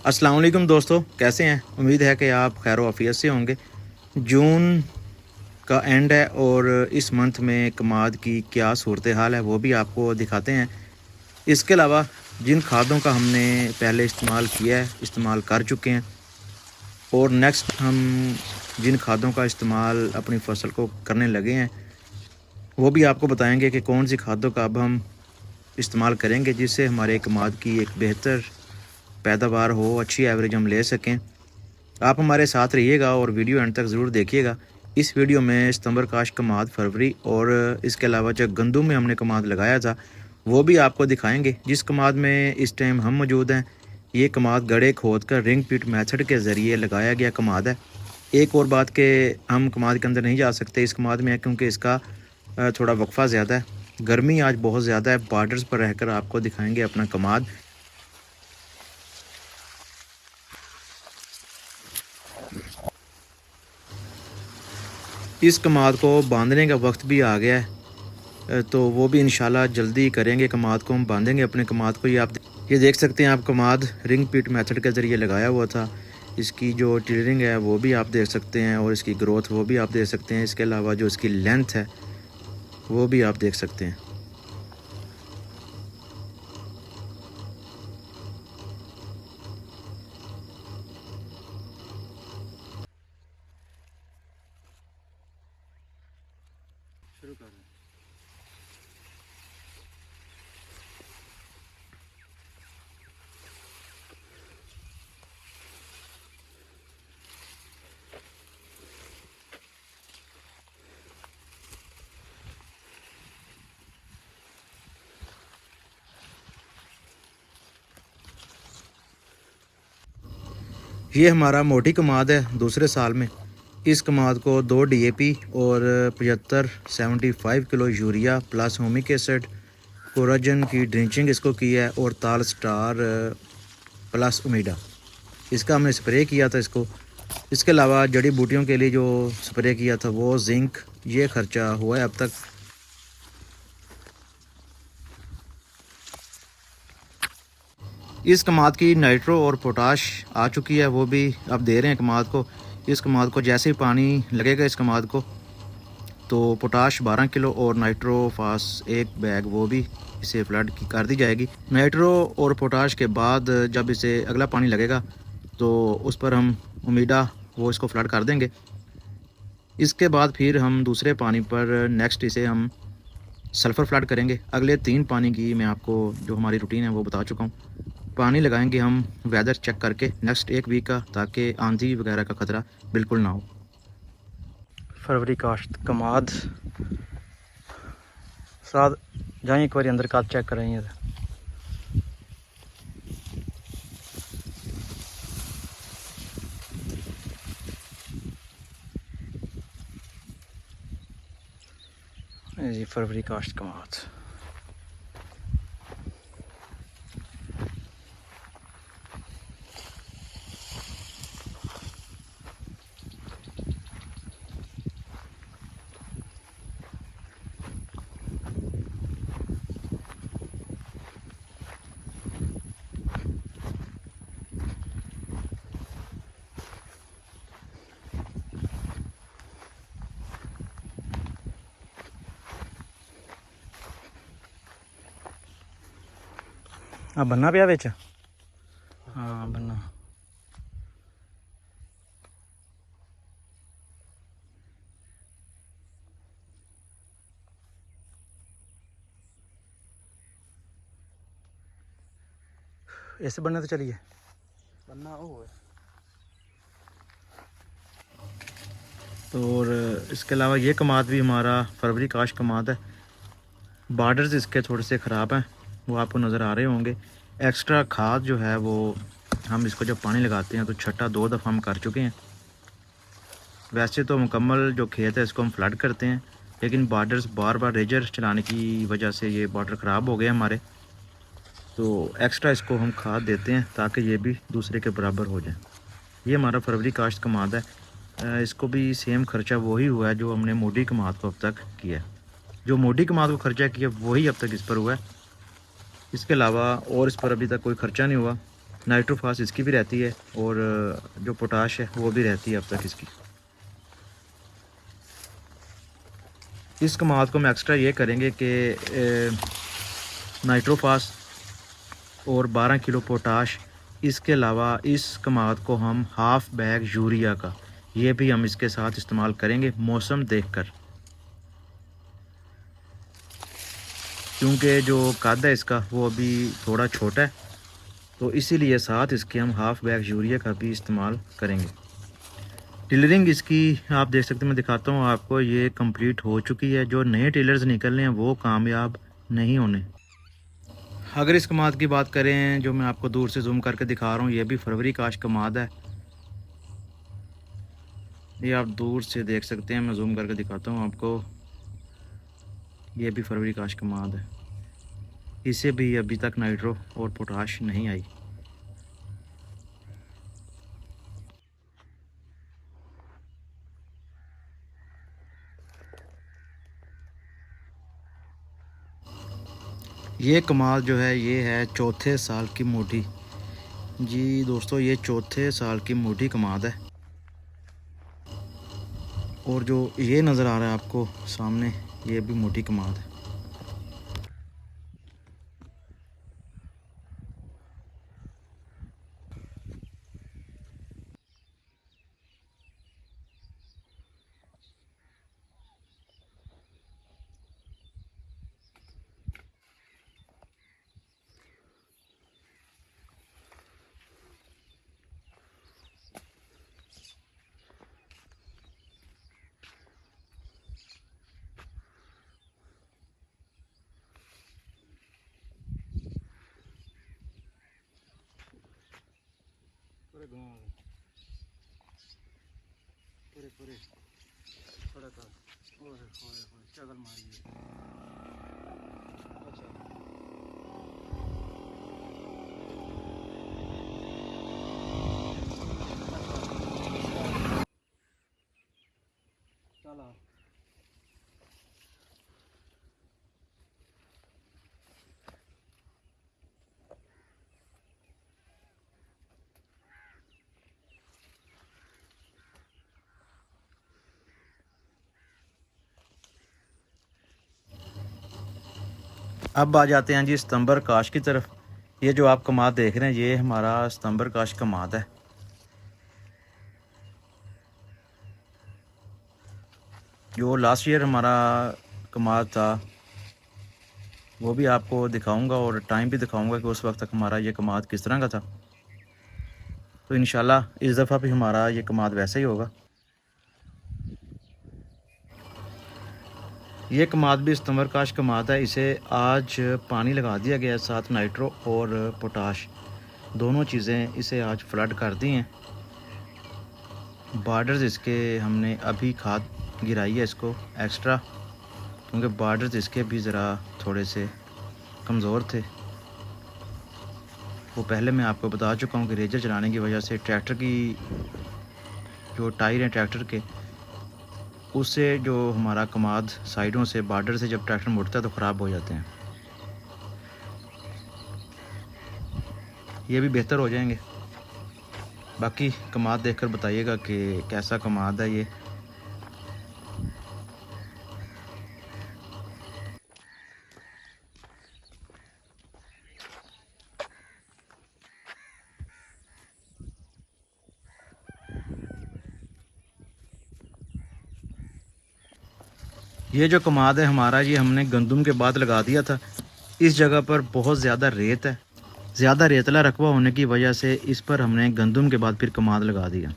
अस्सलाम वालेकुम दोस्तों, कैसे हैं? उम्मीद है कि आप खैर आफियत से होंगे। जून का एंड है और इस मंथ में कमाद की क्या सूरत हाल है वो भी आपको दिखाते हैं। इसके अलावा जिन खादों का हमने पहले इस्तेमाल किया है, इस्तेमाल कर चुके हैं और नेक्स्ट हम जिन खादों का इस्तेमाल अपनी फसल को करने लगे हैं वो भी आपको बताएंगे कि कौन सी खादों का अब हम इस्तेमाल करेंगे जिससे हमारे कमाद की एक बेहतर पैदावार हो, अच्छी एवरेज हम ले सकें। आप हमारे साथ रहिएगा और वीडियो एंड तक ज़रूर देखिएगा। इस वीडियो में सितंबर काश कमाद, फरवरी और इसके अलावा जो गंदम में हमने कमाद लगाया था वो भी आपको दिखाएंगे। जिस कमाद में इस टाइम हम मौजूद हैं, ये कमाद गड़े खोद कर रिंग पिट मेथड के ज़रिए लगाया गया कमाद है। एक और बात कि हम कमाद के अंदर नहीं जा सकते इस कमाद में, क्योंकि इसका थोड़ा वक्फा ज़्यादा है, गर्मी आज बहुत ज़्यादा है। बॉर्डर्स पर रहकर आपको दिखाएंगे अपना कमाद। इस कमाद को बांधने का वक्त भी आ गया है, तो वो भी इंशाल्लाह जल्दी करेंगे। कमाद को हम बांधेंगे अपने कमाद को। ये देख सकते हैं आप, कमाद रिंग पीट मेथड के ज़रिए लगाया हुआ था। इसकी जो टिलरिंग है वो भी आप देख सकते हैं और इसकी ग्रोथ वो भी आप देख सकते हैं। इसके अलावा जो इसकी लेंथ है वो भी आप देख सकते हैं। शुरू कर रहे हैं। ये हमारा मोटी कमाद है दूसरे साल में। इस कमाद को 2 DAP और 75 kilo urea plus होमिक acid Coragen की ड्रिंचिंग इसको की है और ताल स्टार प्लस उमीडा इसका हमने स्प्रे किया था इसको। इसके अलावा जड़ी बूटियों के लिए जो स्प्रे किया था वो जिंक, ये खर्चा हुआ है अब तक। इस कमाद की नाइट्रो और पोटाश आ चुकी है, वो भी अब दे रहे हैं कमाद को। इस कमाद को जैसे ही पानी लगेगा इस कमाद को, तो पोटाश 12 किलो और नाइट्रो फास 1 बैग वो भी इसे फ्लड की कर दी जाएगी। नाइट्रो और पोटाश के बाद जब इसे अगला पानी लगेगा तो उस पर हम उमीदा वो इसको फ्लड कर देंगे। इसके बाद फिर हम दूसरे पानी पर नेक्स्ट इसे हम सल्फ़र फ्लड करेंगे। अगले 3 पानी की मैं आपको जो हमारी रूटीन है वो बता चुका हूँ। पानी लगाएंगे हम वेदर चेक करके नेक्स्ट 1 वीक का, ताकि आंधी वगैरह का ख़तरा बिल्कुल ना हो। फरवरी काश्त कमाद साथ जाए एक बार अंदर का चेक करेंगे। जी फरवरी काश्त कमाद। हाँ बनना पिया बिच, हाँ बनना। इस बनने तो चलिए बनना हो है। तो और इसके अलावा ये कमाद भी हमारा फरवरी काश कमाद है। बॉर्डर्स इसके थोड़े से ख़राब हैं, वो आपको नज़र आ रहे होंगे। एक्स्ट्रा खाद जो है वो हम इसको जब पानी लगाते हैं तो छठा 2 दफ़ा हम कर चुके हैं। वैसे तो मुकम्मल जो खेत है इसको हम फ्लड करते हैं, लेकिन बॉर्डर्स बार बार रेजर चलाने की वजह से ये बॉर्डर ख़राब हो गए हमारे, तो एक्स्ट्रा इसको हम खाद देते हैं ताकि ये भी दूसरे के बराबर हो जाए। ये हमारा फरवरी काश्त कमाद है। इसको भी सेम खर्चा वही हुआ है जो हमने मोटी कमाद को अब तक किया है। जो मोटी कमाद को खर्चा किया वही अब तक इस पर हुआ है। इसके अलावा और इस पर अभी तक कोई खर्चा नहीं हुआ। नाइट्रोफास इसकी भी रहती है और जो पोटाश है वो भी रहती है अब तक इसकी। इस कमाद को हम एक्स्ट्रा ये करेंगे कि नाइट्रोफास और 12 किलो पोटाश, इसके अलावा इस कमाद को हम हाफ़ बैग यूरिया का ये भी हम इसके साथ इस्तेमाल करेंगे मौसम देखकर, क्योंकि जो कद है इसका वो अभी थोड़ा छोटा है, तो इसीलिए साथ इसके हम हाफ़ बैग यूरिया का भी इस्तेमाल करेंगे। टिलरिंग इसकी आप देख सकते हैं, मैं दिखाता हूँ आपको, ये कंप्लीट हो चुकी है। जो नए टिलर्स निकलने हैं वो कामयाब नहीं होने। अगर इस कमाद की बात करें जो मैं आपको दूर से जूम करके दिखा रहा हूँ, ये भी फरवरी काश कमाद है। ये आप दूर से देख सकते हैं, मैं जूम करके दिखाता हूँ आपको, ये भी फरवरी काश कमाद है। इसे भी अभी तक नाइट्रो और पोटाश नहीं आई। ये कमाद जो है ये है चौथे साल की मोटी। जी दोस्तों, ये चौथे साल की मोटी कमाद है। और जो ये नज़र आ रहा है आपको सामने, ये भी मोटी कमाद है। अब आ जाते हैं जी सितंबर काश की तरफ। ये जो आप कमाद देख रहे हैं ये हमारा सितंबर काश कमाद है। जो लास्ट ईयर हमारा कमाद था वो भी आपको दिखाऊंगा और टाइम भी दिखाऊंगा कि उस वक्त तक हमारा ये कमाद किस तरह का था। तो इंशाल्लाह इस दफ़ा भी हमारा ये कमाद वैसा ही होगा। ये कमाद भी सितंबर काश कमाद है। इसे आज पानी लगा दिया गया, साथ नाइट्रो और पोटाश दोनों चीज़ें इसे आज फ्लड कर दी हैं। बार्डर्स इसके हमने अभी खाद गिराई है इसको एक्स्ट्रा, क्योंकि बार्डर्स इसके भी ज़रा थोड़े से कमज़ोर थे। वो पहले मैं आपको बता चुका हूँ कि रेजर चलाने की वजह से ट्रैक्टर की जो टायर हैं ट्रैक्टर के, उससे जो हमारा कमाद साइडों से बार्डर से जब ट्रैक्टर मुड़ता है तो ख़राब हो जाते हैं। ये भी बेहतर हो जाएंगे। बाकी कमाद देखकर बताइएगा कि कैसा कमाद है ये। ये जो कमाद है हमारा, ये हमने गंदम के बाद लगा दिया था। इस जगह पर बहुत ज़्यादा रेत है, ज़्यादा रेतला रकबा होने की वजह से इस पर हमने गंदम के बाद फिर कमाद लगा दिया।